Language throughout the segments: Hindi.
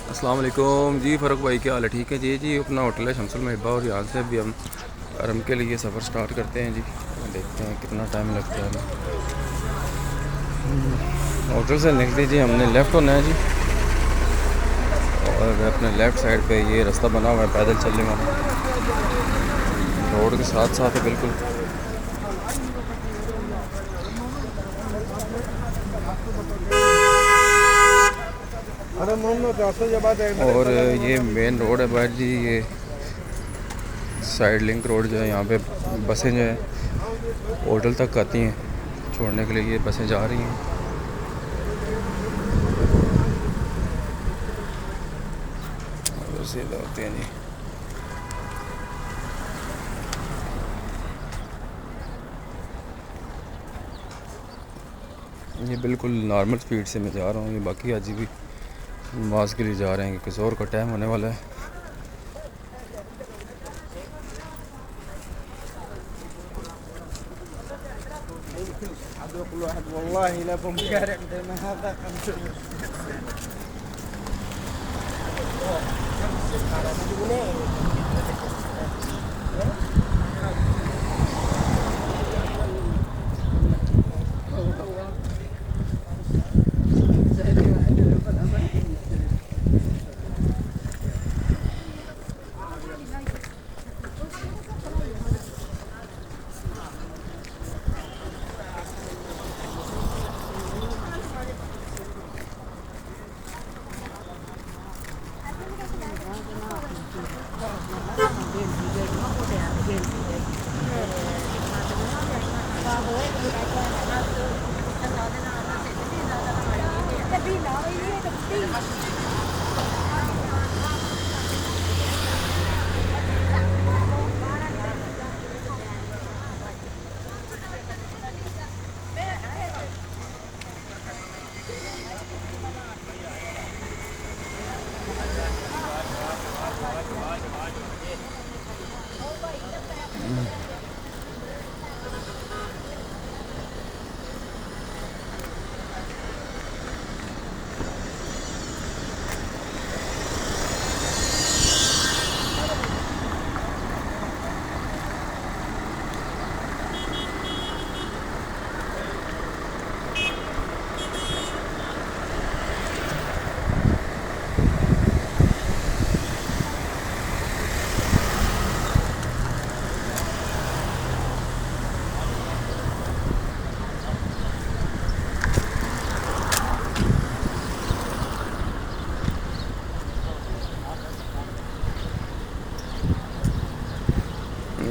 अस्सलाम वालेकुम जी। फ़र्रुख भाई क्या हाल है? ठीक है जी। अपना होटल है शमसुल महबा और यहाँ से अभी हम अरम के लिए सफ़र स्टार्ट करते हैं जी। देखते हैं कितना टाइम लगता है हमें। होटल से निकलते जी हमने लेफ़्ट होना है जी, और अपने लेफ़्ट साइड पे ये रास्ता बना हुआ है पैदल चलने वाला, रोड के साथ साथ है बिल्कुल। और ये मेन रोड है भाई जी, ये साइड लिंक रोड जो है, यहाँ पे बसें जो है होटल तक आती हैं छोड़ने के लिए, ये बसें जा रही हैं। सीधा होते हैं जी। ये बिल्कुल नॉर्मल स्पीड से मैं जा रहा हूँ। ये बाकी आज भी नमाज के लिए जा रहे हैं क्योंकि ज़ोर का टाइम होने वाला है।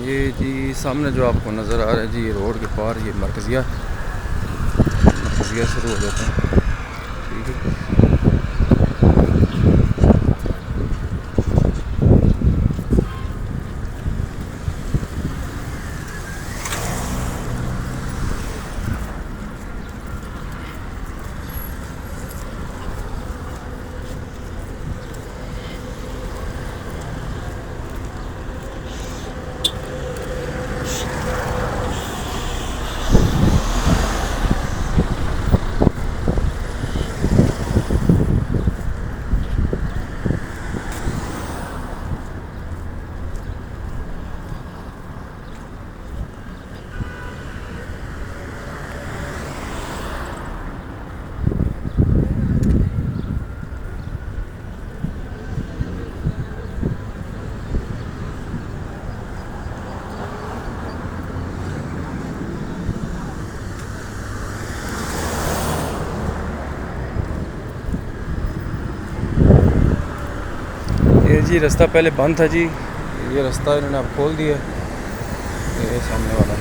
ये जी सामने जो आपको नज़र आ रहा है जी, ये रोड के पार ये मरकज़िया शुरू हो जाता है। ठीक है, ये जी रास्ता पहले बंद था जी, ये रास्ता इन्होंने अब खोल दिया। ये सामने वाला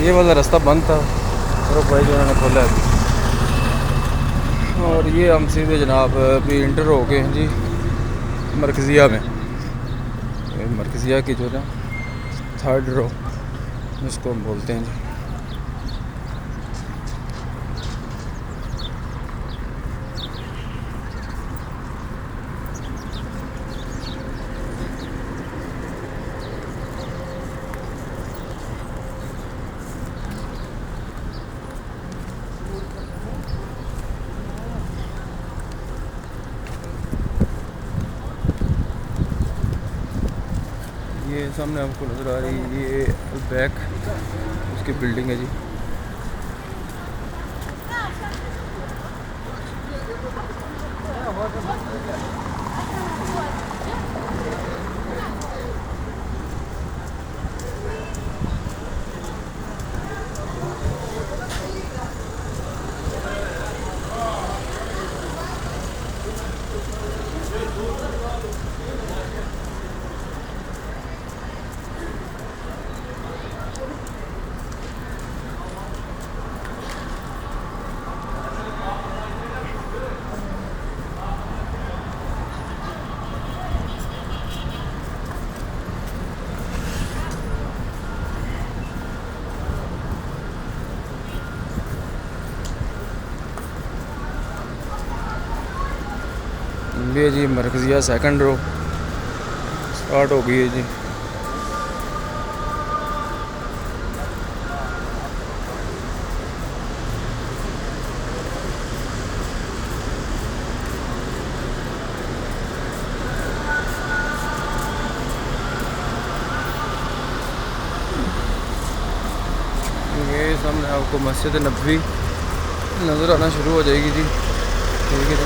ये वाला रास्ता बंद था, फ़र्रुख भाई जो उन्होंने खोला है। और ये हम सीधे जनाब अभी इंटर हो गए हैं जी मरकज़िया में। मरकज़िया की जो ना थर्ड रो जिसको हम बोलते हैं जी। ये सामने आपको नज़र आ रही है ये बैक उसकी बिल्डिंग है जी। ये जी मरकज़िया सेकंड रो स्टार्ट हो गई है जी। ये सामने आपको मस्जिद नबवी नज़र आना शुरू हो जाएगी जी। ठीक है जी।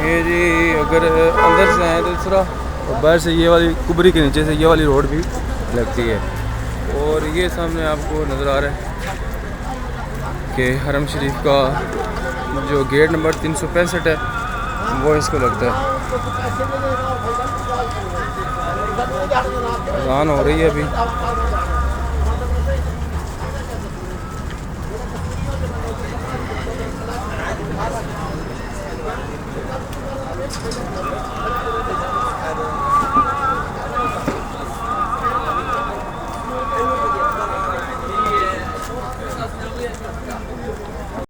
ये जी अगर अंदर से आए तो दूसरा और बाहर से ये वाली कुबरी के नीचे से ये वाली रोड भी लगती है। और ये सामने आपको नज़र आ रहा है कि हरम शरीफ का जो गेट नंबर 365 है वो इसको लगता है। अज़ान हो रही है अभी।